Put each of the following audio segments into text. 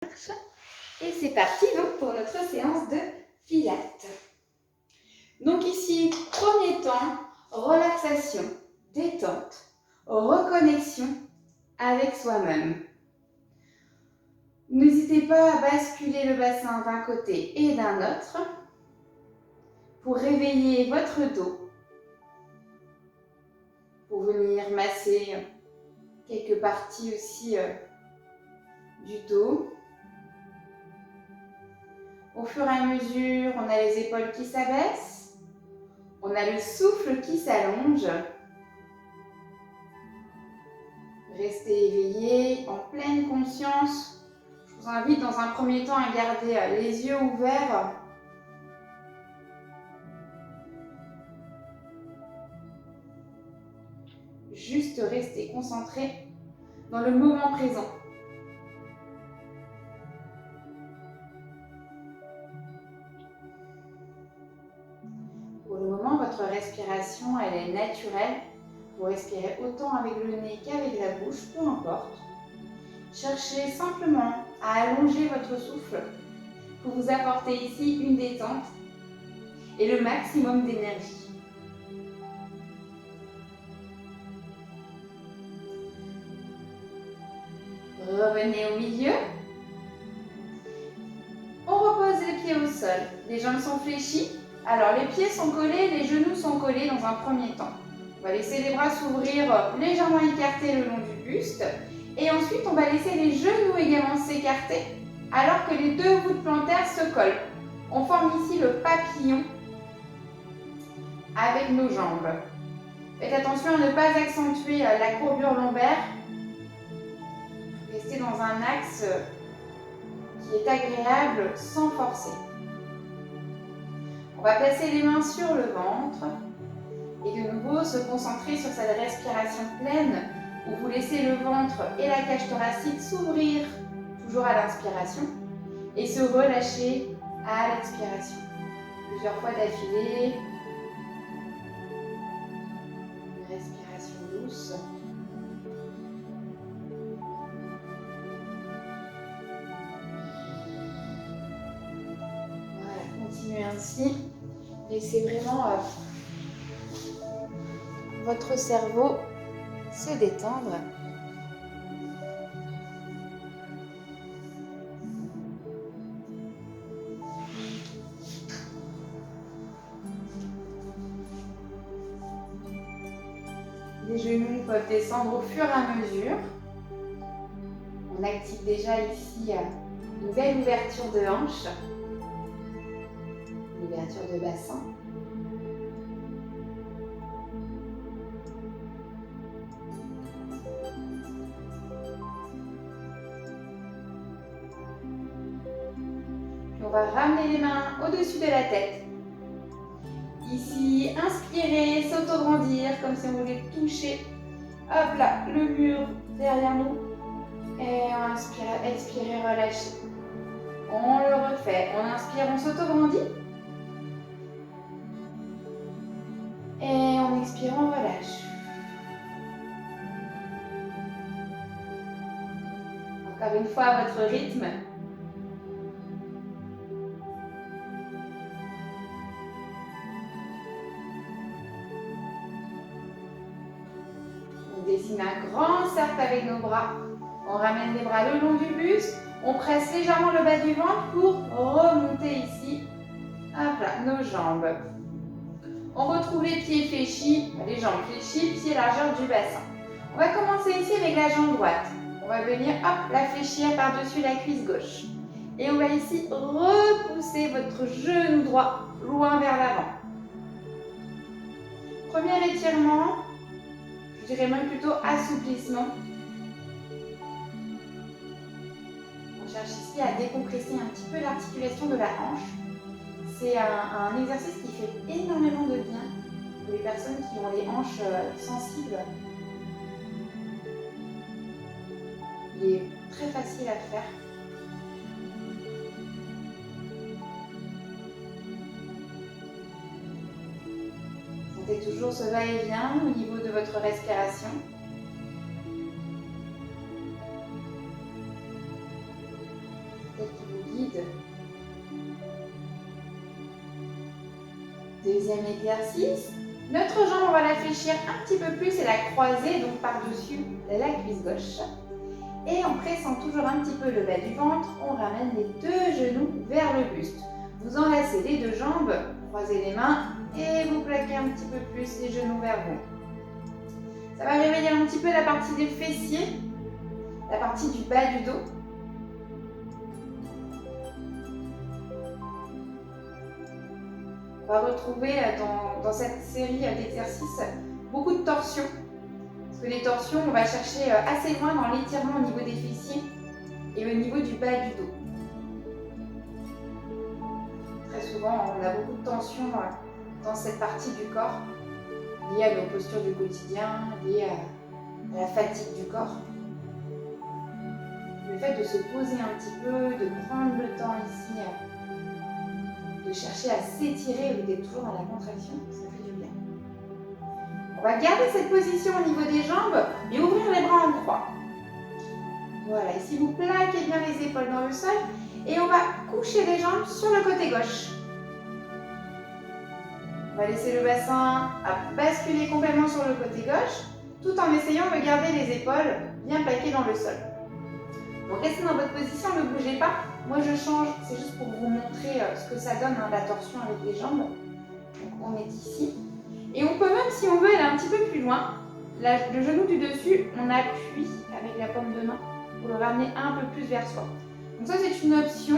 marche. Et c'est parti donc pour notre séance de pilates. Donc ici, premier temps, relaxation, détente, reconnexion avec soi-même. N'hésitez pas à basculer le bassin d'un côté et d'un autre pour réveiller votre dos, pour venir masser quelques parties aussi du dos. Au fur et à mesure, on a les épaules qui s'abaissent, on a le souffle qui s'allonge. Restez éveillé, en pleine conscience. Je vous invite dans un premier temps à garder les yeux ouverts. Juste rester concentré dans le moment présent. Pour le moment, votre respiration, elle est naturelle. Vous respirez autant avec le nez qu'avec la bouche, peu importe. Cherchez simplement à allonger votre souffle pour vous apporter ici une détente et le maximum d'énergie. Revenez au milieu. On repose les pieds au sol. Les jambes sont fléchies. Alors les pieds sont collés, les genoux sont collés dans un premier temps. On va laisser les bras s'ouvrir légèrement écartés le long du buste. Et ensuite, on va laisser les genoux également s'écarter alors que les deux voûtes plantaires se collent. On forme ici le papillon avec nos jambes. Faites attention à ne pas accentuer la courbure lombaire. Restez dans un axe qui est agréable sans forcer. On va placer les mains sur le ventre et de nouveau se concentrer sur cette respiration pleine où vous laissez le ventre et la cage thoracique s'ouvrir toujours à l'inspiration et se relâcher à l'expiration. Plusieurs fois d'affilée. Une respiration douce. Voilà, continuez ainsi. Laissez vraiment votre cerveau se détendre. Les genoux peuvent descendre au fur et à mesure. On active déjà ici une belle ouverture de hanche, une ouverture de bassin. Puis on va ramener les mains au-dessus de la tête. Ici, inspirez, s'autograndir comme si on voulait toucher, hop là, le mur derrière nous. Et on inspire, expirez, relâchez. On le refait. On inspire, on s'autograndit. Et on expire, on relâche. Encore une fois, à votre rythme. On dessine un grand cercle avec nos bras. On ramène les bras le long du buste. On presse légèrement le bas du ventre pour remonter ici. Hop là, nos jambes. On retrouve les pieds fléchis, les jambes fléchies, pieds largeur du bassin. On va commencer ici avec la jambe droite. On va venir, hop, la fléchir par-dessus la cuisse gauche. Et on va ici repousser votre genou droit loin vers l'avant. Premier étirement, je dirais même plutôt assouplissement. On cherche ici à décompresser un petit peu l'articulation de la hanche. C'est un exercice qui fait énormément de bien pour les personnes qui ont les hanches sensibles. Il est très facile à faire. Sentez toujours ce va-et-vient au niveau de votre respiration. Deuxième exercice. Notre jambe, on va la fléchir un petit peu plus et la croiser donc par-dessus la cuisse gauche. Et en pressant toujours un petit peu le bas du ventre, on ramène les deux genoux vers le buste. Vous enlacez les deux jambes, croisez les mains et vous plaquez un petit peu plus les genoux vers vous. Ça va réveiller un petit peu la partie des fessiers, la partie du bas du dos. On va retrouver dans cette série d'exercices beaucoup de torsions. Parce que les torsions, on va chercher assez loin dans l'étirement au niveau des fessiers et au niveau du bas du dos. Très souvent, on a beaucoup de tension dans cette partie du corps, liée à nos postures du quotidien, liée à la fatigue du corps. Le fait de se poser un petit peu, de prendre le temps ici, de chercher à s'étirer ou d'être toujours dans la contraction, ça fait du bien. On va garder cette position au niveau des jambes et ouvrir les bras en croix. Voilà, ici vous plaquez bien les épaules dans le sol et on va coucher les jambes sur le côté gauche. On va laisser le bassin basculer complètement sur le côté gauche tout en essayant de garder les épaules bien plaquées dans le sol. Donc restez dans votre position, ne bougez pas. Moi je change, c'est juste pour vous montrer ce que ça donne, la torsion avec les jambes. Donc on est ici. Et on peut même, si on veut aller un petit peu plus loin, le genou du dessus, on appuie avec la paume de main pour le ramener un peu plus vers soi. Donc ça c'est une option.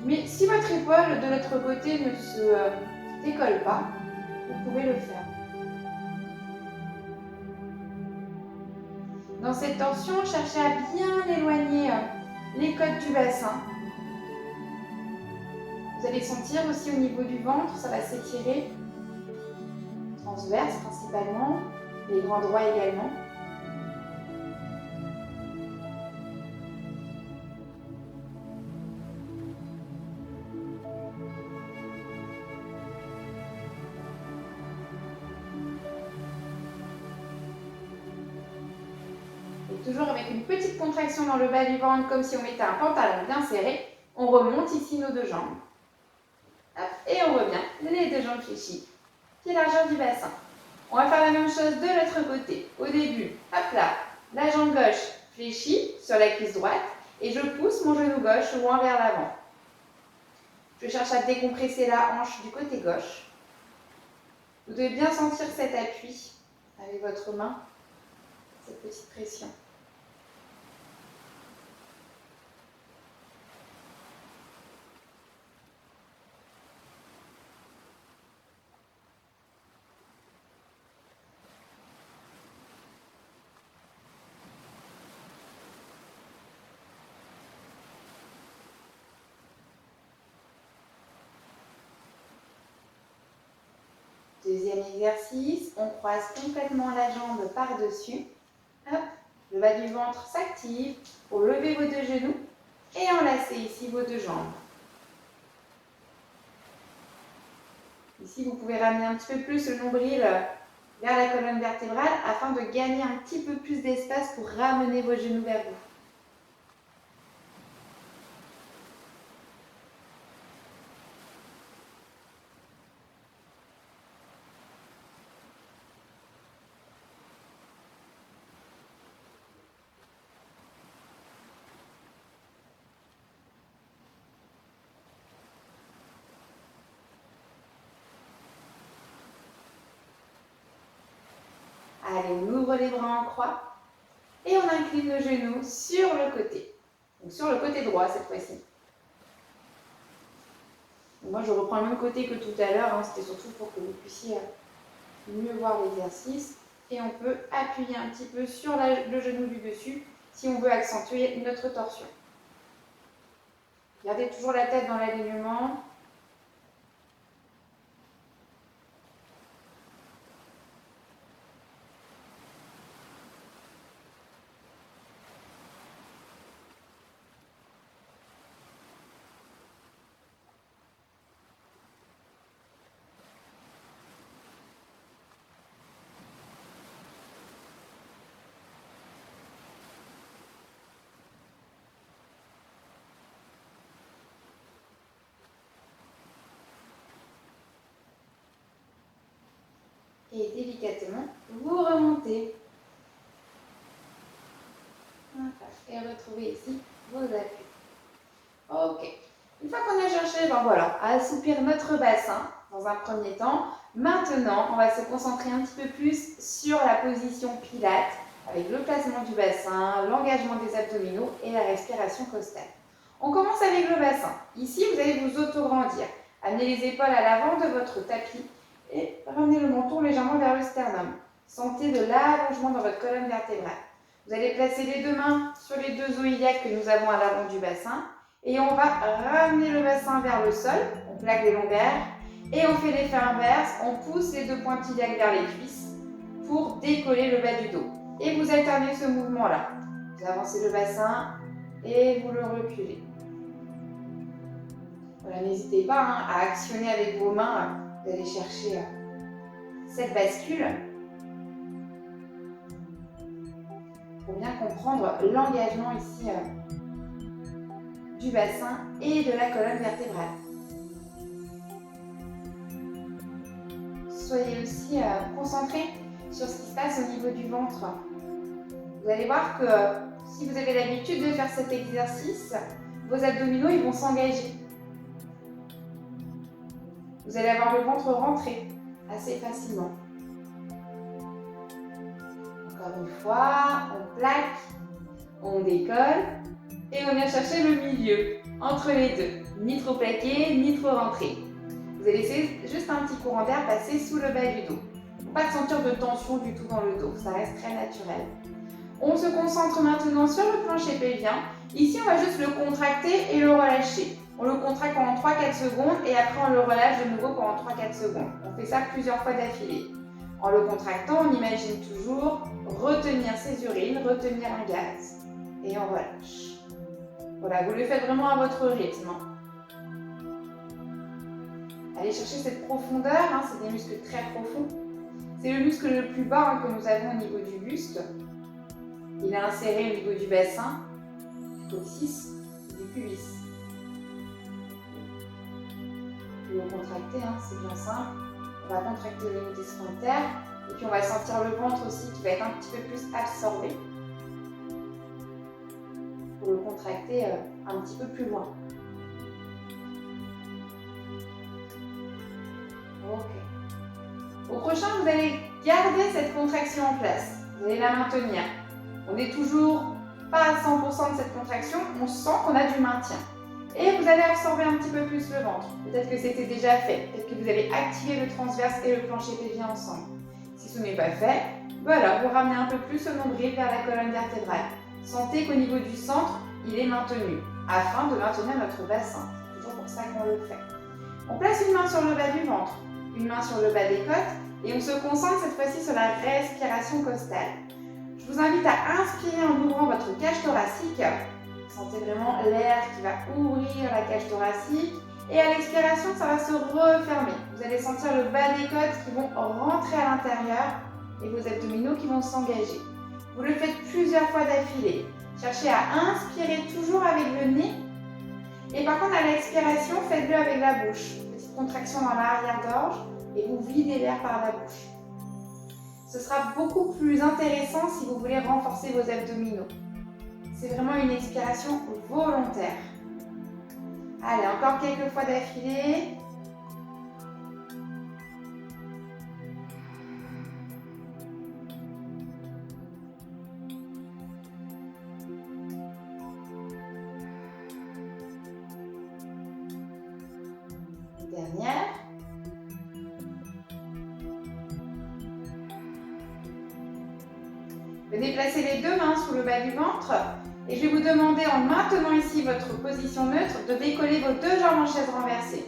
Mais si votre épaule de l'autre côté ne se décolle pas, vous pouvez le faire. Dans cette torsion, cherchez à bien éloigner les côtes du bassin. Vous allez sentir aussi au niveau du ventre, ça va s'étirer. Transverse principalement, les grands droits également. Et toujours avec une petite contraction dans le bas du ventre, comme si on mettait un pantalon bien serré, on remonte ici nos deux jambes. Hop, et on revient, les deux jambes fléchies, pied largeur du bassin. On va faire la même chose de l'autre côté. Au début, hop là, la jambe gauche fléchie sur la cuisse droite et je pousse mon genou gauche loin vers l'avant. Je cherche à décompresser la hanche du côté gauche. Vous devez bien sentir cet appui avec votre main, cette petite pression. Deuxième exercice, on croise complètement la jambe par-dessus. Hop, le bas du ventre s'active pour lever vos deux genoux et enlacer ici vos deux jambes. Ici, vous pouvez ramener un petit peu plus le nombril vers la colonne vertébrale afin de gagner un petit peu plus d'espace pour ramener vos genoux vers vous. Allez, on ouvre les bras en croix et on incline le genou sur le côté. Donc sur le côté droit cette fois-ci. Moi, je reprends le même côté que tout à l'heure. C'était surtout pour que vous puissiez mieux voir l'exercice. Et on peut appuyer un petit peu sur le genou du dessus si on veut accentuer notre torsion. Gardez toujours la tête dans l'alignement. délicatement, vous remontez. Et retrouvez ici vos appuis. Ok. Une fois qu'on a cherché, à assouplir notre bassin dans un premier temps, maintenant, on va se concentrer un petit peu plus sur la position Pilates avec le placement du bassin, l'engagement des abdominaux et la respiration costale. On commence avec le bassin. Ici, vous allez vous auto-grandir. Amenez les épaules à l'avant de votre tapis et ramenez le menton légèrement vers le sternum. Sentez de l'allongement dans votre colonne vertébrale. Vous allez placer les deux mains sur les deux os iliaques que nous avons à l'avant du bassin et on va ramener le bassin vers le sol. On plaque les lombaires et on fait l'effet inverse. On pousse les deux pointes iliaques vers les cuisses pour décoller le bas du dos. Et vous alternez ce mouvement-là. Vous avancez le bassin et vous le reculez. Voilà, n'hésitez pas à actionner avec vos mains, d'aller chercher cette bascule pour bien comprendre l'engagement ici du bassin et de la colonne vertébrale. Soyez aussi concentrés sur ce qui se passe au niveau du ventre. Vous allez voir que si vous avez l'habitude de faire cet exercice, vos abdominaux ils vont s'engager. Vous allez avoir le ventre rentré assez facilement. Encore une fois, on plaque, on décolle et on vient chercher le milieu, entre les deux. Ni trop plaqué, ni trop rentré. Vous allez laisser juste un petit courant d'air passer sous le bas du dos. Pas de sentir de tension du tout dans le dos, ça reste très naturel. On se concentre maintenant sur le plancher pelvien. Ici, on va juste le contracter et le relâcher. On le contracte pendant 3-4 secondes et après on le relâche de nouveau pendant 3-4 secondes. On fait ça plusieurs fois d'affilée. En le contractant, on imagine toujours retenir ses urines, retenir un gaz. Et on relâche. Voilà, vous le faites vraiment à votre rythme. Allez chercher cette profondeur, c'est des muscles très profonds. C'est le muscle le plus bas que nous avons au niveau du buste. Il est inséré au niveau du bassin, du coccyx et du pubis. Vous le contractez, c'est bien simple. On va contracter le niveau des sphincters et puis on va sentir le ventre aussi qui va être un petit peu plus absorbé. Pour le contracter un petit peu plus loin. Ok. Au prochain, vous allez garder cette contraction en place. Vous allez la maintenir. On n'est toujours pas à 100% de cette contraction, on sent qu'on a du maintien. Et vous allez absorber un petit peu plus le ventre. Peut-être que c'était déjà fait, peut-être que vous avez activé le transverse et le plancher pelvien ensemble. Si ce n'est pas fait, vous ramenez un peu plus le nombril vers la colonne vertébrale. Sentez qu'au niveau du centre, il est maintenu, afin de maintenir notre bassin. C'est toujours pour ça qu'on le fait. On place une main sur le bas du ventre, une main sur le bas des côtes, et on se concentre cette fois-ci sur la respiration costale. Je vous invite à inspirer en ouvrant votre cage thoracique. Sentez vraiment l'air qui va ouvrir la cage thoracique. Et à l'expiration, ça va se refermer. Vous allez sentir le bas des côtes qui vont rentrer à l'intérieur et vos abdominaux qui vont s'engager. Vous le faites plusieurs fois d'affilée. Cherchez à inspirer toujours avec le nez. Et par contre, à l'expiration, faites-le avec la bouche. Petite contraction dans l'arrière-gorge et vous videz l'air par la bouche. Ce sera beaucoup plus intéressant si vous voulez renforcer vos abdominaux. C'est vraiment une expiration volontaire. Allez, encore quelques fois d'affilée. Dernière. Venez placer les deux mains sous le bas du ventre et je vais vous demander, en maintenant ici votre position neutre, de décoller vos deux jambes en chaise renversée.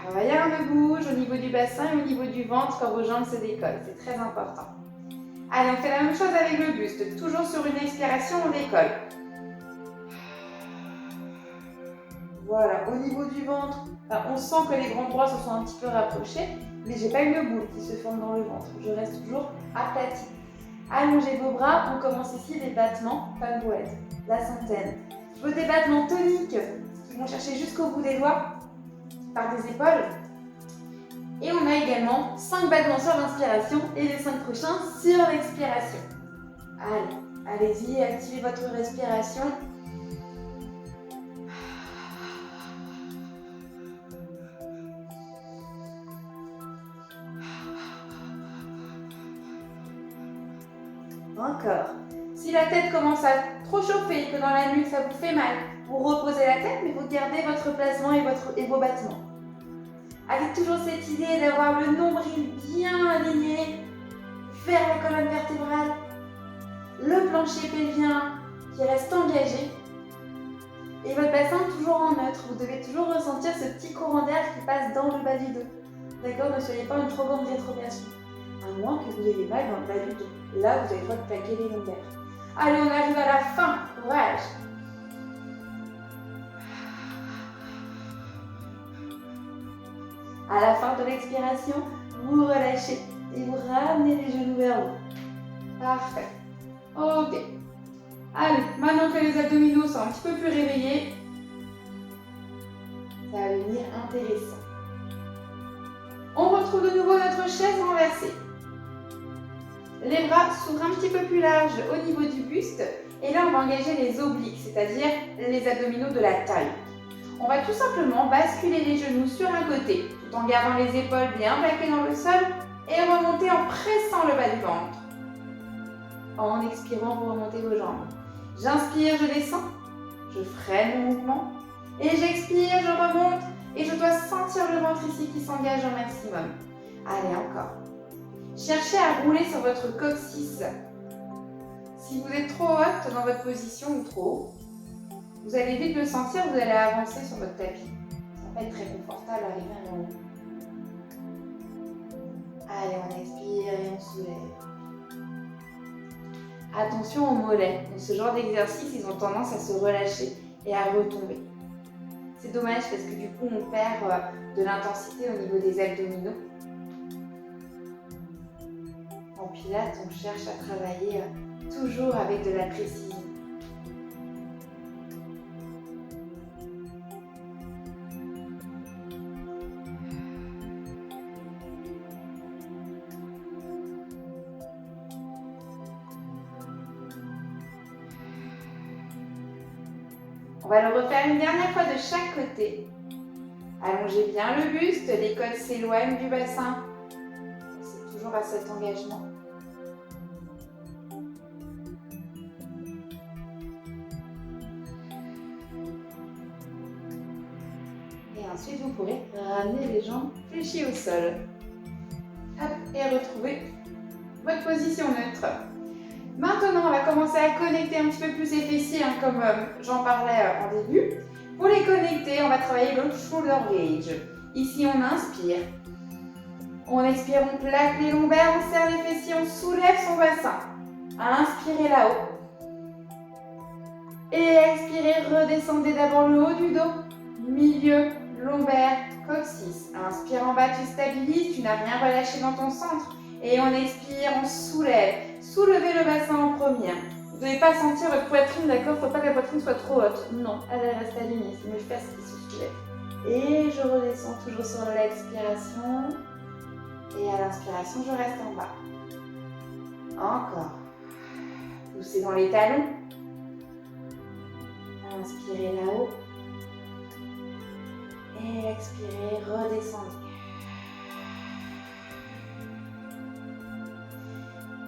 Alors, rien ne bouge au niveau du bassin et au niveau du ventre quand vos jambes se décollent, c'est très important. Allez, on fait la même chose avec le buste, toujours sur une expiration, on décolle. Voilà, au niveau du ventre, on sent que les grands bras se sont un petit peu rapprochés, mais j'ai pas une boule qui se forme dans le ventre. Je reste toujours aplati. Allongez vos bras, on commence ici les battements, pas de bouette, la centaine. Vos débattements toniques qui vont chercher jusqu'au bout des doigts. par tes épaules. Et on a également 5 battements sur l'inspiration et les 5 prochains sur l'expiration. Allez, allez-y, activez votre respiration. Encore. Si la tête commence à trop chauffer, que dans la nuque ça vous fait mal, vous reposez la tête, mais vous gardez votre placement et vos battements. Avec toujours cette idée d'avoir le nombril bien aligné vers la colonne vertébrale, le plancher pelvien qui reste engagé et votre bassin toujours en neutre. Vous devez toujours ressentir ce petit courant d'air qui passe dans le bas du dos. D'accord? Ne soyez pas une trop grande rétrogression. À moins que vous ayez mal dans le bas du dos. Là, vous avez le droit de plaquer les lombaires. Allez, on arrive à la fin. Courage! À la fin de l'expiration, vous relâchez et vous ramenez les genoux vers vous. Parfait. Ok. Allez, maintenant que les abdominaux sont un petit peu plus réveillés, ça va devenir intéressant. On retrouve de nouveau notre chaise renversée. Les bras s'ouvrent un petit peu plus larges au niveau du buste. Et là, on va engager les obliques, c'est-à-dire les abdominaux de la taille. On va tout simplement basculer les genoux sur un côté, tout en gardant les épaules bien plaquées dans le sol et remonter en pressant le bas du ventre. En expirant, vous remontez vos jambes. J'inspire, je descends, je freine le mouvement. Et j'expire, je remonte et je dois sentir le ventre ici qui s'engage au maximum. Allez, encore. Cherchez à rouler sur votre coccyx. Si vous êtes trop haute dans votre position ou trop haut, vous allez vite le sentir, vous allez avancer sur votre tapis. Ça va pas être très confortable d'arriver à en haut. Allez, on expire et on soulève. Attention aux mollets. Dans ce genre d'exercice, ils ont tendance à se relâcher et à retomber. C'est dommage parce que du coup, on perd de l'intensité au niveau des abdominaux. En pilates, on cherche à travailler toujours avec de la précision. On va le refaire une dernière fois de chaque côté. Allongez bien le buste, les côtes s'éloignent du bassin. C'est toujours à cet engagement. Et ensuite, vous pourrez ramener les jambes fléchies au sol. Hop, et retrouver votre position neutre. Maintenant, on va commencer à connecter un petit peu plus les fessiers, comme j'en parlais en début. Pour les connecter, on va travailler le shoulder blade. Ici, on inspire. On expire, on plaque les lombaires, on serre les fessiers, on soulève son bassin. Inspirez là-haut. Et expirez, redescendez d'abord le haut du dos, milieu, lombaire, coccyx. Inspire en bas, tu stabilises, tu n'as rien relâché dans ton centre. Et on expire, on soulève. Soulevez le bassin en premier. Vous ne devez pas sentir votre poitrine, d'accord? Il ne faut pas que la poitrine soit trop haute. Non, elle reste alignée, c'est mes fesses qui se soulèvent. Et je redescends toujours sur l'expiration. Et à l'inspiration, je reste en bas. Encore. Poussez dans les talons. Inspirez là-haut. Et expirez, redescendez.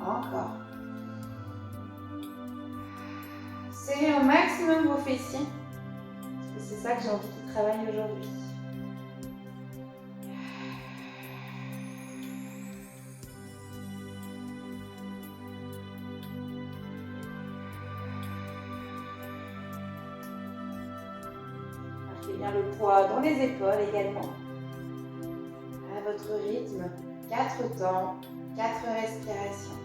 Encore. Serrez au maximum vos fessiers. Parce que c'est ça que j'ai envie qu'ils travaillent aujourd'hui. Marquez bien le poids dans les épaules également. À votre rythme, 4 temps, 4 respirations.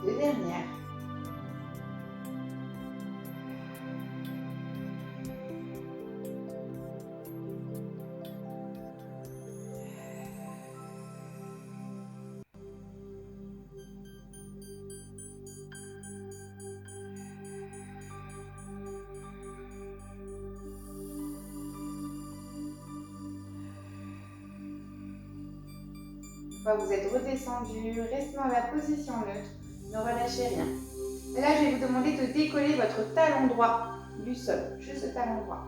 Deux dernières. fois que vous êtes redescendu, restez dans la position neutre, ne relâchez rien. Et là, je vais vous demander de décoller votre talon droit du sol, juste le talon droit.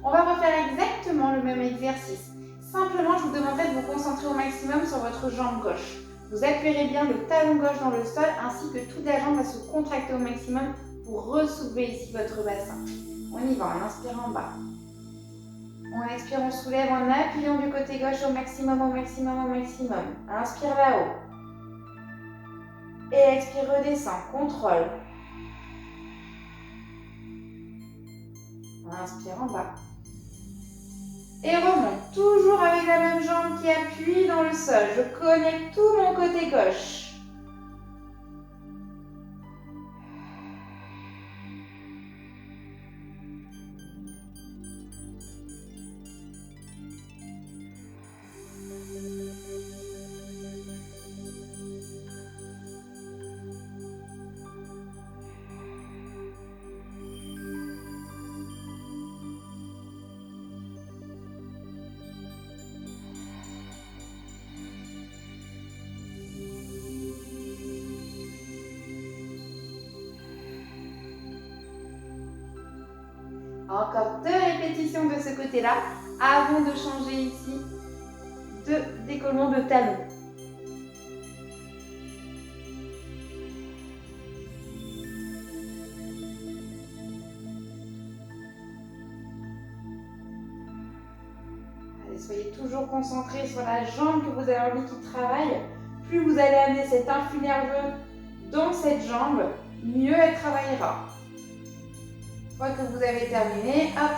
On va refaire exactement le même exercice. Simplement, je vous demanderai de vous concentrer au maximum sur votre jambe gauche. Vous appuierez bien le talon gauche dans le sol ainsi que toute la jambe va se contracter au maximum pour ressoulever ici votre bassin. On y va, on inspire en bas. On expire, on soulève en appuyant du côté gauche au maximum, au maximum, au maximum. Inspire là-haut. Et expire, redescend, contrôle. On inspire en bas. Et remonte, toujours avec la même jambe qui appuie dans le sol. Je connecte tout mon côté gauche. Encore 2 répétitions de ce côté-là avant de changer ici de décollement de talon. Allez, soyez toujours concentrés sur la jambe que vous avez envie qu'il travaille. Plus vous allez amener cet influx nerveux dans cette jambe, mieux elle travaillera. Une fois que vous avez terminé, hop,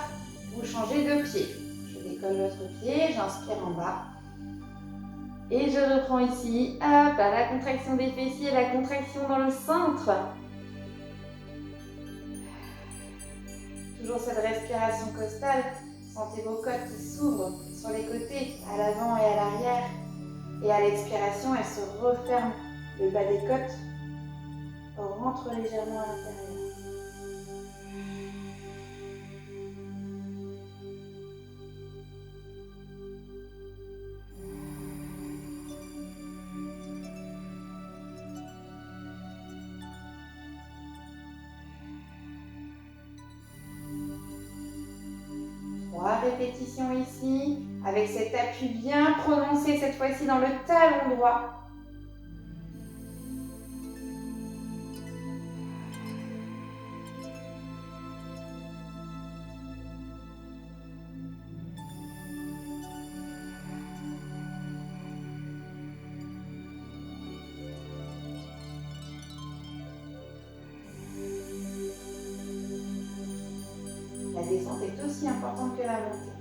vous changez de pied. Je décolle l'autre pied, j'inspire en bas. Et je reprends ici, hop, la contraction des fessiers, la contraction dans le centre. Toujours cette respiration costale. Sentez vos côtes qui s'ouvrent sur les côtés, à l'avant et à l'arrière. Et à l'expiration, elles se referment. Le bas des côtes rentre légèrement à l'intérieur. Répétition ici, avec cet appui bien prononcé cette fois-ci dans le talon droit. La descente est aussi importante que la montée.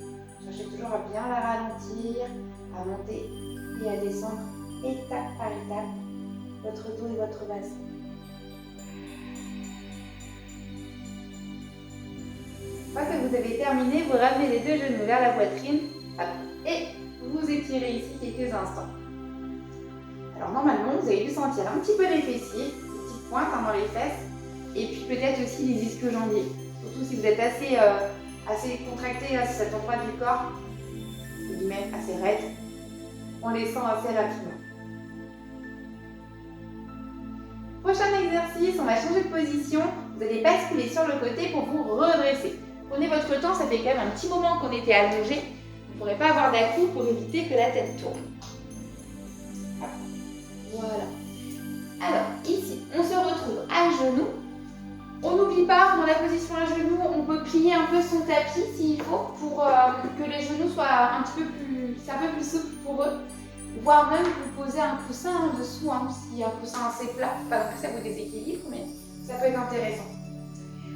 Cherchez toujours à bien la ralentir, à monter et à descendre étape par étape votre dos et votre bassin. Une fois que vous avez terminé, vous ramenez les 2 genoux vers la poitrine et vous étirez ici quelques instants. Alors normalement, vous avez dû sentir un petit peu les fessiers, des petites pointes dans les fesses et puis peut-être aussi les ischio-jambiers. Surtout si vous êtes assez contracté à cet endroit du corps, même assez raide, on les sent assez rapidement. Prochain exercice, on va changer de position. Vous allez basculer sur le côté pour vous redresser. Prenez votre temps, ça fait quand même un petit moment qu'on était allongé. Vous ne pourrez pas avoir d'à-coups pour éviter que la tête tourne. Voilà. Alors, ici, on se retrouve à genoux. On n'oublie pas, dans la position à genoux, on peut plier un peu son tapis s'il faut pour que les genoux soient un peu plus souples pour eux. Voire même vous poser un coussin en dessous, si un coussin assez plat, pas non plus ça vous déséquilibre, mais ça peut être intéressant.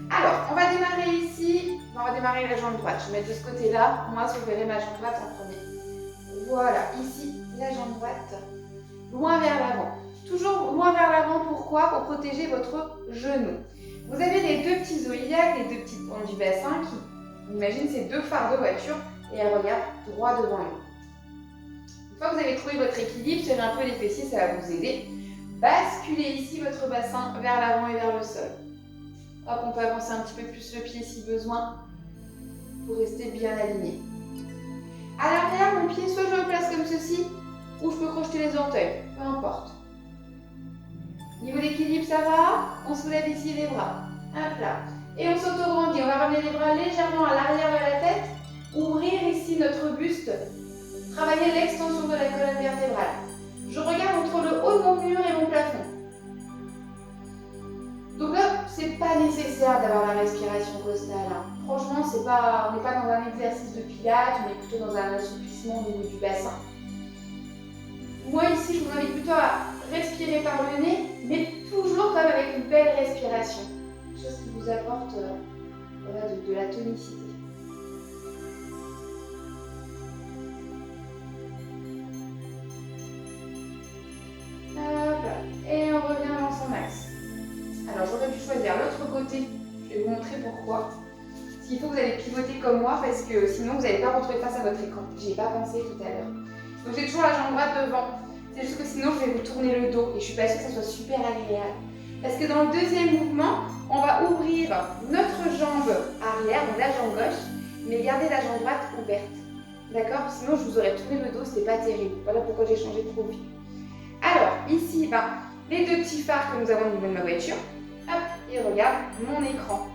Alors, on va démarrer ici, on va démarrer la jambe droite. Je vais mettre de ce côté-là, moi je verrai ma jambe droite en premier. Voilà, ici, la jambe droite, loin vers l'avant. Toujours loin vers l'avant, pourquoi? Pour protéger votre genou. Vous avez les 2 petits os iliaques, les 2 petites pointes du bassin qui, on imagine, c'est 2 phares de voiture et elles regardent droit devant elles. Une fois que vous avez trouvé votre équilibre, tirez un peu les fessiers, ça va vous aider. Basculez ici votre bassin vers l'avant et vers le sol. Hop, on peut avancer un petit peu plus le pied si besoin pour rester bien aligné. À l'arrière, mon pied, soit je le place comme ceci, ou je peux crocheter les orteils, peu importe. Niveau d'équilibre, ça va? On soulève ici les bras. Hop là. Et on s'auto-grandit. On va ramener les bras légèrement à l'arrière de la tête. Ouvrir ici notre buste. Travailler l'extension de la colonne vertébrale. Je regarde entre le haut de mon mur et mon plafond. Donc là, c'est pas nécessaire d'avoir la respiration costale. Hein. Franchement, on n'est pas dans un exercice de pilates, on est plutôt dans un assouplissement au niveau du bassin. Moi ici, je vous invite plutôt à respirer par le nez, mais toujours comme avec une belle respiration. Quelque chose qui vous apporte voilà, de la tonicité. Hop là. Et on revient dans son axe. Alors j'aurais pu choisir l'autre côté. Je vais vous montrer pourquoi. S'il faut que vous allez pivoter comme moi, parce que sinon vous n'allez pas retrouver face à votre écran. J'y ai pas pensé tout à l'heure. Donc j'ai toujours la jambe droite devant. C'est juste que sinon je vais vous tourner le dos et je suis pas sûre que ça soit super agréable. Parce que dans le deuxième mouvement, on va ouvrir notre jambe arrière, donc la jambe gauche, mais garder la jambe droite ouverte. D'accord? Sinon je vous aurais tourné le dos, c'est pas terrible. Voilà pourquoi j'ai changé de profil. Alors ici, les deux petits phares que nous avons au niveau de ma voiture. Hop, et regarde mon écran.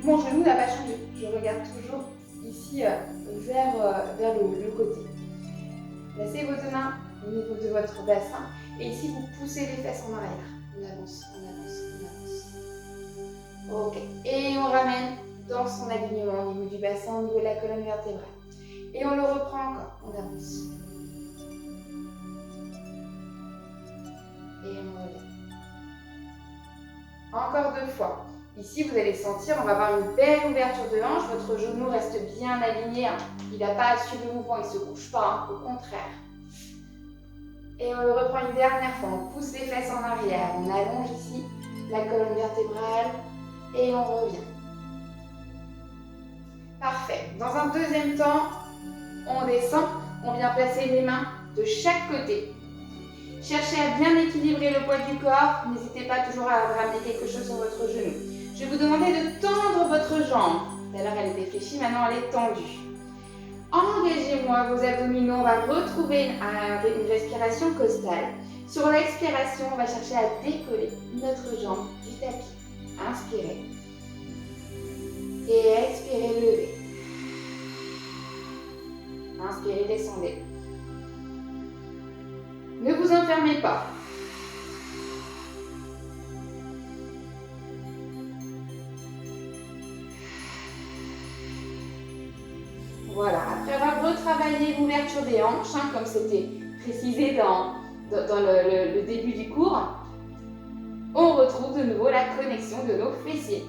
Mon genou n'a pas changé. Je regarde toujours ici vers le côté. Placez vos deux mains au niveau de votre bassin et ici vous poussez les fesses en arrière. On avance, on avance, on avance. Ok. Et on ramène dans son alignement au niveau du bassin, au niveau de la colonne vertébrale. Et on le reprend encore. On avance. Et on revient. Encore 2 fois. Ici, vous allez sentir, on va avoir une belle ouverture de hanche. Votre genou reste bien aligné. Hein. Il n'a pas à suivre le mouvement, il ne se bouge pas, hein, au contraire. Et on le reprend une dernière fois. On pousse les fesses en arrière. On allonge ici la colonne vertébrale et on revient. Parfait. Dans un deuxième temps, on descend. On vient placer les mains de chaque côté. Cherchez à bien équilibrer le poids du corps. N'hésitez pas toujours à ramener quelque chose sur votre genou. Je vais vous demander de tendre votre jambe. Tout à l'heure, elle était fléchie, maintenant elle est tendue. Engagez-moi vos abdominaux. On va retrouver une respiration costale. Sur l'expiration, on va chercher à décoller notre jambe du tapis. Inspirez. Et expirez, levez. Inspirez, descendez. Ne vous enfermez pas. Voilà, après avoir retravaillé l'ouverture des hanches, hein, comme c'était précisé dans le début du cours, on retrouve de nouveau la connexion de nos fessiers.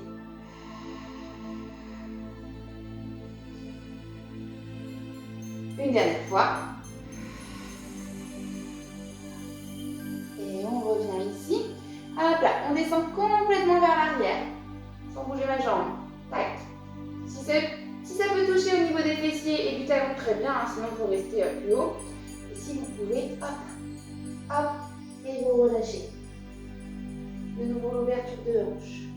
Une dernière fois. Et on revient ici. Hop là, on descend complètement vers l'arrière, sans bouger ma jambe. Tac. Si ça peut toucher au niveau des fessiers et du talon, très bien, hein, sinon vous restez plus haut. Et si vous pouvez, hop, hop, et vous relâchez. De nouveau l'ouverture de hanche.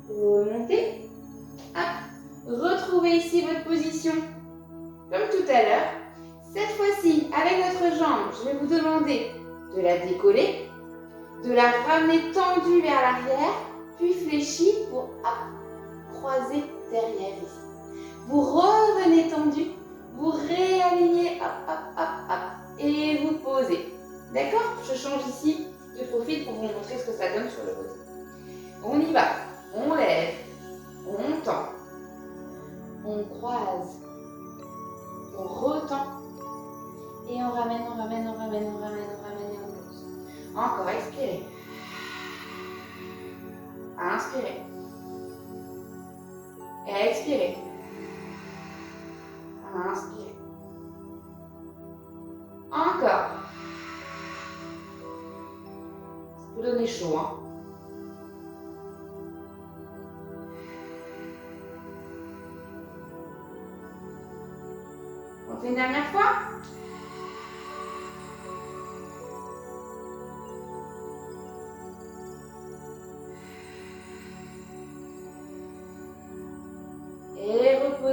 Remontez. Retrouvez ici votre position comme tout à l'heure. Cette fois-ci, avec votre jambe, je vais vous demander de la décoller, de la ramener tendue vers l'arrière, puis fléchie pour croiser derrière ici. Vous revenez tendu, vous réalignez, et vous posez. D'accord? Je change ici de profil pour vous montrer ce que ça donne sur le côté. On y va. On lève, on tend, on croise, on retend et on ramène, on ramène, on ramène, on ramène, on ramène et on pose. Encore, expirez. Inspirez. Expirez. Inspirez. Encore. Ça peut donner chaud, hein. On fait une dernière fois.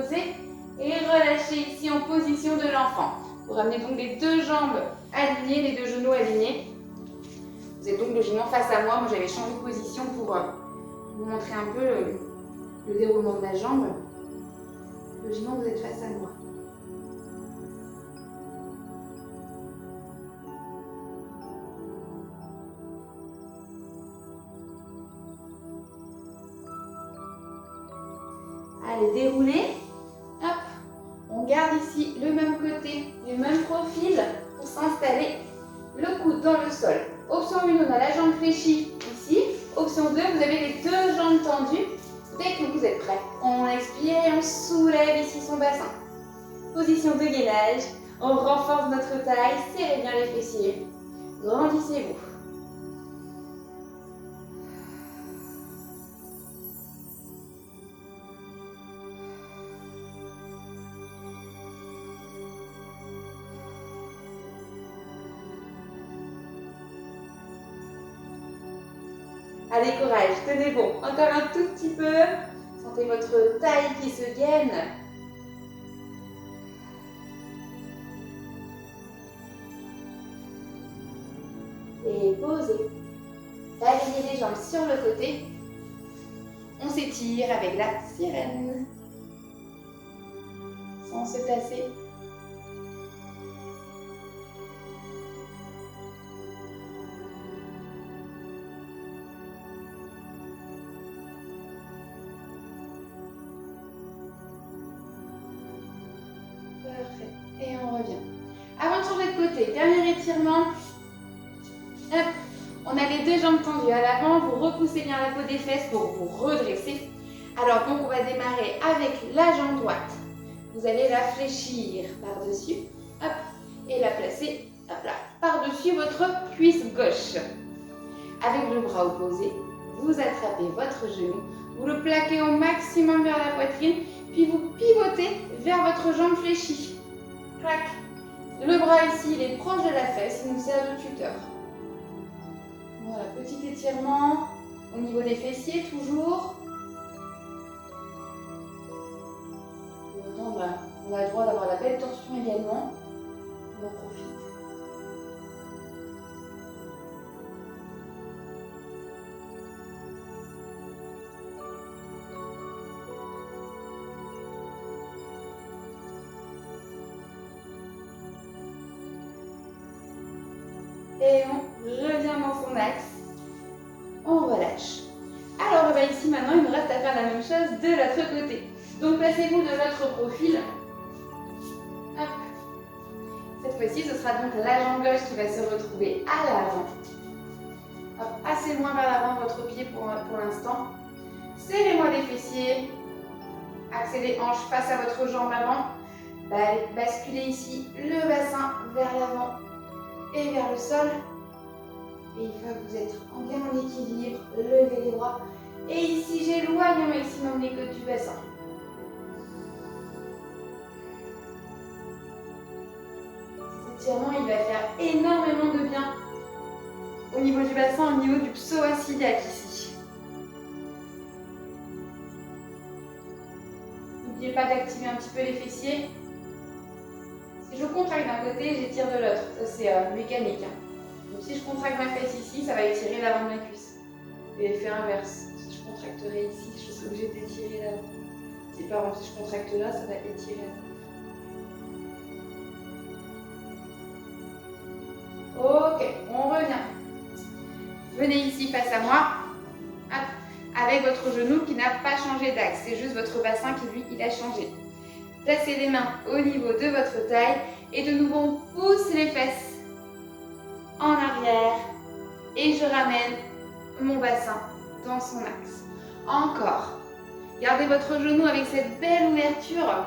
reposer et relâchez ici en position de l'enfant. Vous ramenez donc les deux jambes alignées, les deux genoux alignés. Vous êtes donc logiquement face à moi. Moi, j'avais changé de position pour vous montrer un peu le déroulement de ma jambe. Logiquement, vous êtes face à moi. Allez, déroulez. Hop. On garde ici le même côté, le même profil pour s'installer. Le coude dans le sol. Option 1, on a la jambe fléchie ici. Option 2, vous avez les deux jambes tendues. Dès que vous êtes prêt, on expire et on soulève ici son bassin. Position de gainage. On renforce notre taille. Serrez bien les fessiers. Grandissez-vous. Allez, courage, tenez bon. Encore un tout petit peu. Sentez votre taille qui se gaine. Et posez. Balayez les jambes sur le côté. On s'étire avec la sirène. Sans se tasser. Et on revient. Avant de changer de côté, dernier étirement. Hop. On a les deux jambes tendues à l'avant. Vous repoussez bien la peau des fesses pour vous redresser. Alors donc on va démarrer avec la jambe droite. Vous allez la fléchir par-dessus. Hop. Et la placer hop là, par-dessus votre cuisse gauche. Avec le bras opposé, vous attrapez votre genou. Vous le plaquez au maximum vers la poitrine. Puis vous pivotez vers votre jambe fléchie. Clac. Le bras ici, il est proche de la fesse, il nous sert de tuteur. Voilà, petit étirement au niveau des fessiers, toujours. Maintenant, on a le droit d'avoir la belle torsion également. On en profite. Et on revient dans son axe. On relâche. Alors ici maintenant, il nous reste à faire la même chose de l'autre côté. Donc placez-vous de votre profil. Hop. Cette fois-ci, ce sera donc la jambe gauche qui va se retrouver à l'avant. Assez loin vers l'avant votre pied pour l'instant. Serrez-moi les fessiers. Axez les hanches face à votre jambe avant. Basculez ici le bassin vers l'avant et vers le sol. Et une fois que vous êtes bien en équilibre, levez les bras. Et ici, j'éloigne au maximum les côtes du bassin. Cet étirement, il va faire énormément de bien au niveau du bassin, au niveau du psoas iliaque ici. N'oubliez pas d'activer un petit peu les fessiers. Si je contracte d'un côté, j'étire de l'autre. Ça, c'est mécanique. Donc, si je contracte ma fesse ici, ça va étirer l'avant de ma cuisse. Et l'effet inverse. Si je contracterai ici, je serai obligée d'étirer l'avant. Si par exemple, si je contracte là, ça va étirer l'avant. Ok, on revient. Venez ici face à moi. Hop, avec votre genou qui n'a pas changé d'axe. C'est juste votre bassin qui, lui, il a changé. Placez les mains au niveau de votre taille. Et de nouveau, on pousse les fesses en arrière. Et je ramène mon bassin dans son axe. Encore. Gardez votre genou avec cette belle ouverture.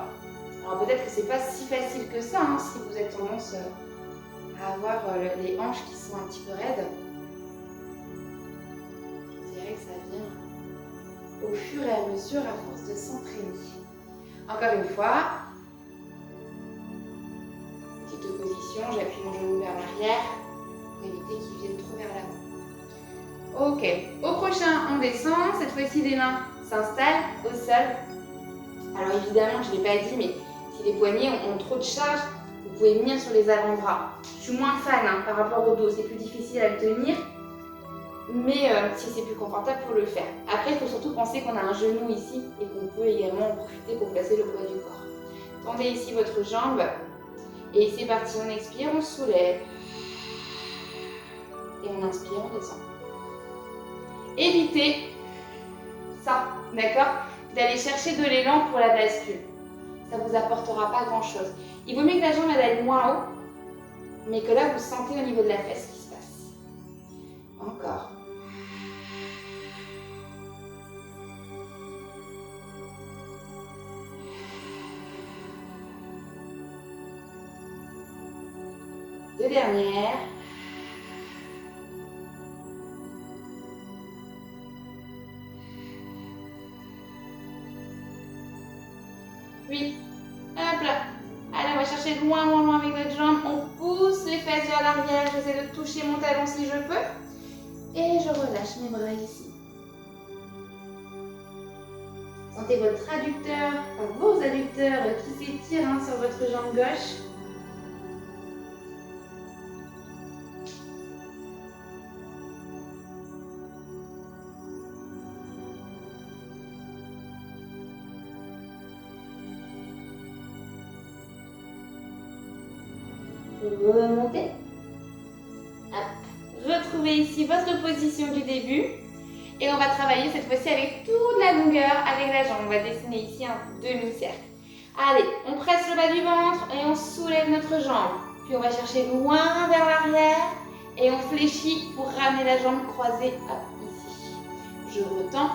Alors peut-être que c'est pas si facile que ça, hein, si vous avez tendance à avoir les hanches qui sont un petit peu raides. Je dirais que ça vient au fur et à mesure à force de s'entraîner. Encore une fois. Petite position, j'appuie mon genou vers l'arrière pour éviter qu'il vienne trop vers l'avant. Ok, au prochain, on descend. Cette fois-ci, les mains s'installent au sol Alors évidemment, je ne l'ai pas dit, mais si les poignets ont trop de charge, vous pouvez venir sur les avant-bras. Je suis moins fan par rapport au dos, c'est plus difficile à le tenir, mais si c'est plus confortable, pour le faire. Après, il faut surtout penser qu'on a un genou ici et qu'on peut également en profiter pour placer le poids du corps. Tendez ici votre jambe et c'est parti, on expire, on soulève et on inspire, on descend. Évitez ça, d'accord, d'aller chercher de l'élan pour la bascule. Ça ne vous apportera pas grand-chose. Il vaut mieux que la jambe elle aille moins haut, mais que là vous sentez au niveau de la fesse ce qui se passe. Encore. Deux dernières. Oui. Hop là. Allez, on va chercher loin, loin, loin avec notre jambe. On pousse les fesses vers l'arrière. J'essaie de toucher mon talon si je peux. Et je relâche mes bras ici. Sentez votre adducteur, enfin vos adducteurs qui s'étirent sur votre jambe gauche. Remontez. Hop. Retrouvez ici votre position du début. Et on va travailler cette fois-ci avec toute la longueur avec la jambe. On va dessiner ici un demi-cercle. Allez, on presse le bas du ventre et on soulève notre jambe. Puis on va chercher loin vers l'arrière et on fléchit pour ramener la jambe croisée ici. Je retends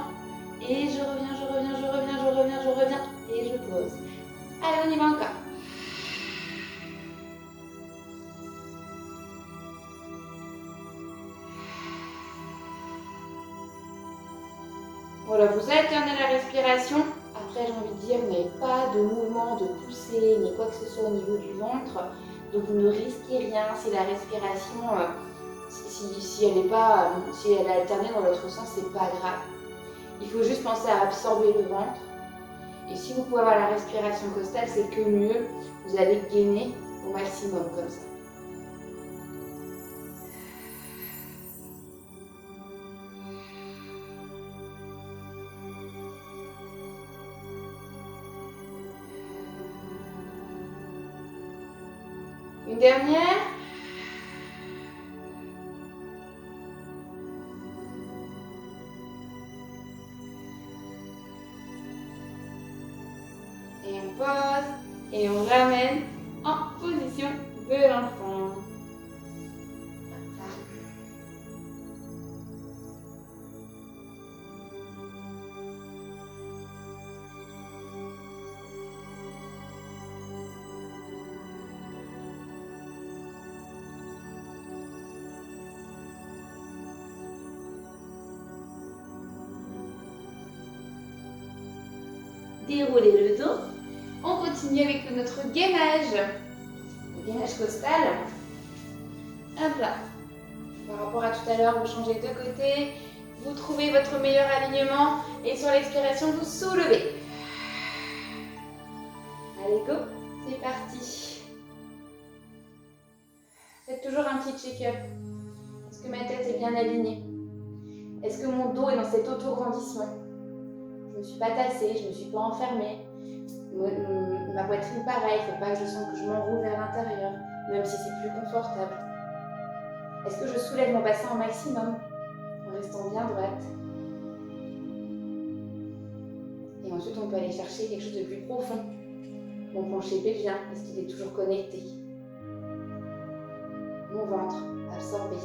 et je reviens, je reviens, je reviens, je reviens, je reviens et je pose. Allez, on y va encore. Voilà, vous alternez la respiration. Après, j'ai envie de dire, vous n'avez pas de mouvement de poussée ni quoi que ce soit au niveau du ventre. Donc, vous ne risquez rien si la respiration, si elle est alternée dans l'autre sens, c'est pas grave. Il faut juste penser à absorber le ventre. Et si vous pouvez avoir la respiration costale, c'est que mieux. Vous allez gainer au maximum comme ça. Une dernière. Et on pose et on ramène en position de l'enfant. Déroulez le dos. On continue avec notre gainage. Le gainage costal. Hop là. Par rapport à tout à l'heure, vous changez de côté. Vous trouvez votre meilleur alignement. Et sur l'expiration, vous soulevez. Allez, go. C'est parti. Faites toujours un petit check-up. Est-ce que ma tête est bien alignée? Est-ce que mon dos est dans cet auto-grandissement? Je ne me suis pas tassée, je ne me suis pas enfermée. Ma poitrine pareil, il ne faut pas que je sente que je m'enroule vers l'intérieur, même si c'est plus confortable. Est-ce que je soulève mon bassin au maximum en restant bien droite? Et ensuite, on peut aller chercher quelque chose de plus profond. Mon plancher pelvien, est-ce qu'il est toujours connecté? Mon ventre, absorbé.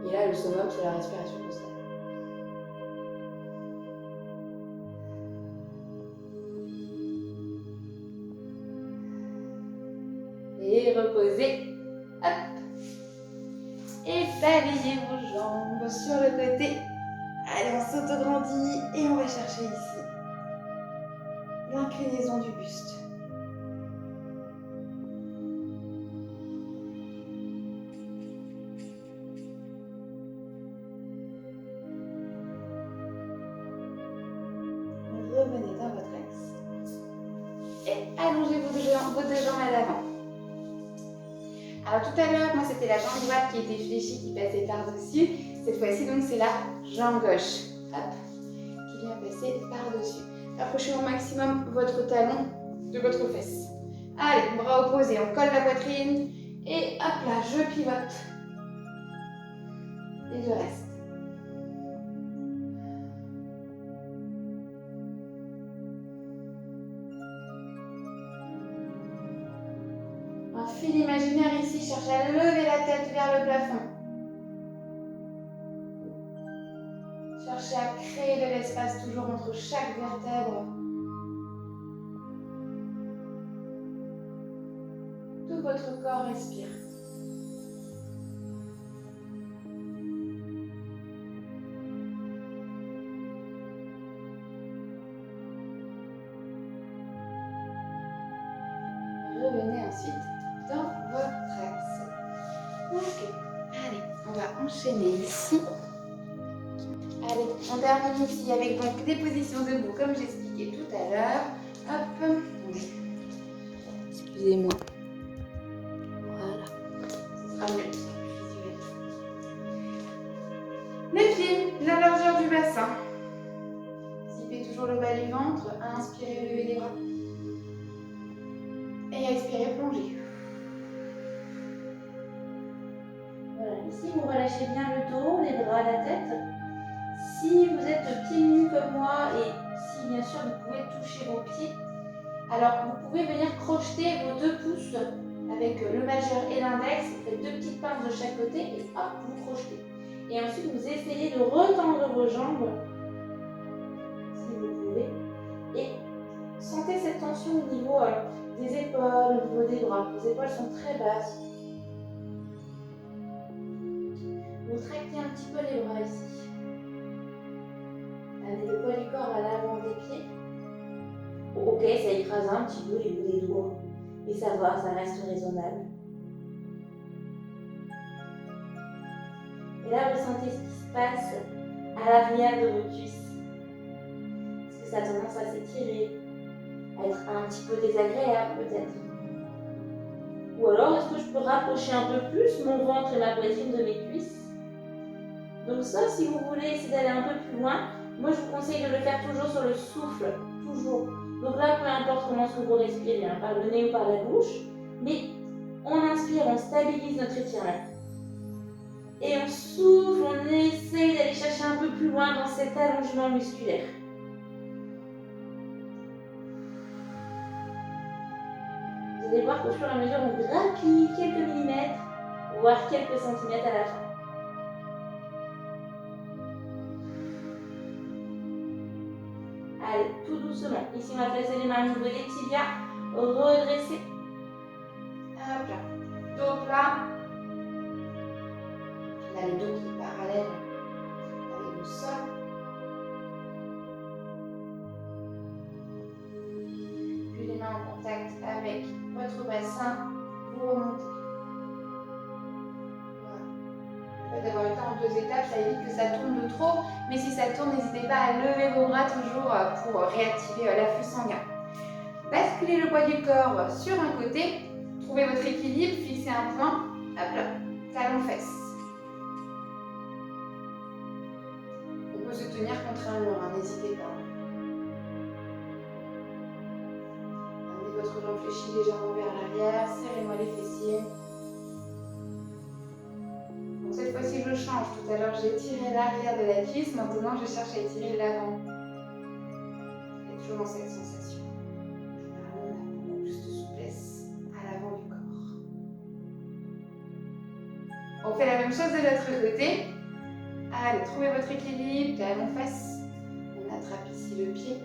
Et là, le summum, c'est la respiration costale. Et reposez. Hop. Et balayez vos jambes sur le côté. Allez, on s'autograndit et on va chercher ici l'inclinaison du buste. Revenez dans votre axe. en vos deux jambes à l'avant. Alors tout à l'heure, moi c'était la jambe droite qui était fléchie, qui passait par-dessus. Cette fois-ci donc c'est la jambe gauche, hop, qui vient passer par-dessus. Approchez au maximum votre talon de votre fesse. Allez, bras opposés, on colle la poitrine et hop là, je pivote. Et je reste. Un fil imaginaire ici cherche à lever la tête vers le plafond. Cherchez à créer de l'espace toujours entre chaque vertèbre. Tout votre corps respire. Revenez ensuite dans votre axe. Ok, allez, on va enchaîner ici. Allez, on termine ici avec donc des positions debout comme j'expliquais tout à l'heure. Hop, excusez-moi. Voilà, ce sera mieux. Les pieds, la largeur du bassin. Zippez toujours le bas du ventre. Inspirez, levez les bras. Et expirez, plongez. Voilà, ici vous relâchez bien le dos, les bras, la tête. Si vous êtes pieds nus comme moi et si bien sûr vous pouvez toucher vos pieds, alors vous pouvez venir crocheter vos deux pouces avec le majeur et l'index. Vous faites deux petites pinces de chaque côté et hop, vous crochetez. Et ensuite vous essayez de retendre vos jambes, si vous pouvez, et sentez cette tension au niveau des épaules, au niveau des bras. Vos épaules sont très basses. Vous tractez un petit peu les bras ici. Allez, le poids du corps à l'avant des pieds. Ok, ça écrase un petit peu les bouts des doigts. Mais ça va, ça reste raisonnable. Et là, vous sentez ce qui se passe à l'arrière de vos cuisses. Est-ce que ça a tendance à s'étirer, à être un petit peu désagréable peut-être? Ou alors, est-ce que je peux rapprocher un peu plus mon ventre et ma poitrine de mes cuisses? Donc ça, si vous voulez essayer d'aller un peu plus loin, moi je vous conseille de le faire toujours sur le souffle, toujours. Donc là, peu importe comment est-ce que vous respirez, hein, par le nez ou par la bouche, mais on inspire, on stabilise notre étirement. Et on souffle, on essaye d'aller chercher un peu plus loin dans cet allongement musculaire. Vous allez voir qu'au fur et à mesure, on grappille quelques millimètres, voire quelques centimètres à la fin. Allez, tout doucement. Ici, on va placer les mains au niveau des tibias, redresser. Hop là, dos plat. Là, le dos qui est parallèle avec le sol. Puis les mains en contact avec votre bassin, vous remontez. Voilà. Le fait d'avoir le temps en deux étapes, ça évite que ça tourne de trop. Mais si ça tourne, n'hésitez pas à lever vos bras toujours pour réactiver l'afflux sanguin. Basculez le poids du corps sur un côté. Trouvez votre équilibre, fixez un point. Hop là, talon-fesse. On peut se tenir contre un mur, n'hésitez pas. Amenez votre jambe fléchie légèrement vers l'arrière, serrez-moi les fessiers. Donc cette fois-ci je change. Tout à l'heure j'ai tiré l'arrière de la cuisse, maintenant je cherche à étirer l'avant. Et toujours dans cette sensation. Généralement on a beaucoup plus de souplesse à l'avant du corps. On fait la même chose de l'autre côté. Allez, trouvez votre équilibre, talon-fesse. On attrape ici le pied.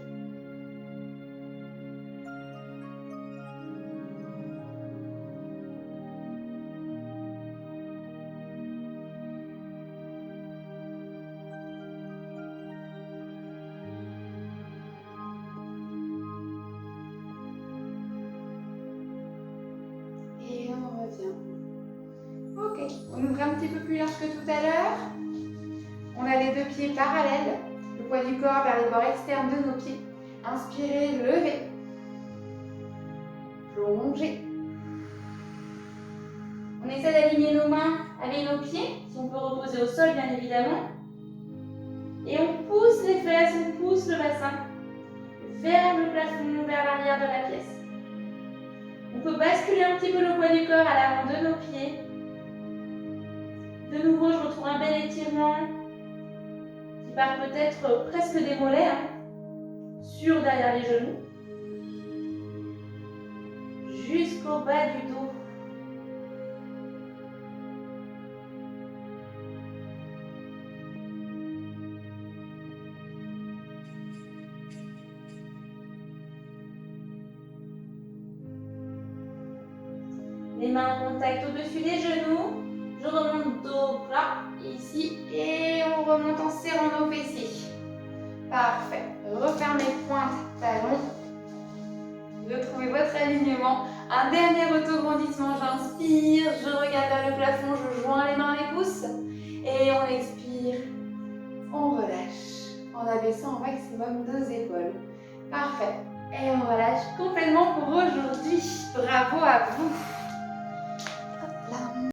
Et on revient. Ok, on ouvre un petit peu plus large que tout à l'heure. On a les deux pieds parallèles, le poids du corps vers les bords externes de nos pieds. Inspirez, levez. plonger. On essaie d'aligner nos mains avec nos pieds, si on peut reposer au sol bien évidemment. Et on pousse les fesses, on pousse le bassin vers le plafond, vers l'arrière de la pièce. On peut basculer un petit peu le poids du corps à l'avant de nos pieds. De nouveau, je retrouve un bel étirement qui part peut-être presque des mollets, sur derrière les genoux, jusqu'au bas du dos. Les mains en contact au-dessus des genoux. Je remonte dos plat ici et on remonte en serrant nos fessiers. Parfait. Refermez pointe, talons. Retrouvez votre alignement. Un dernier autograndissement. J'inspire, je regarde vers le plafond, je joins les mains, les pouces. Et on expire. On relâche en abaissant au maximum nos épaules. Parfait. Et on relâche complètement pour aujourd'hui. Bravo à vous.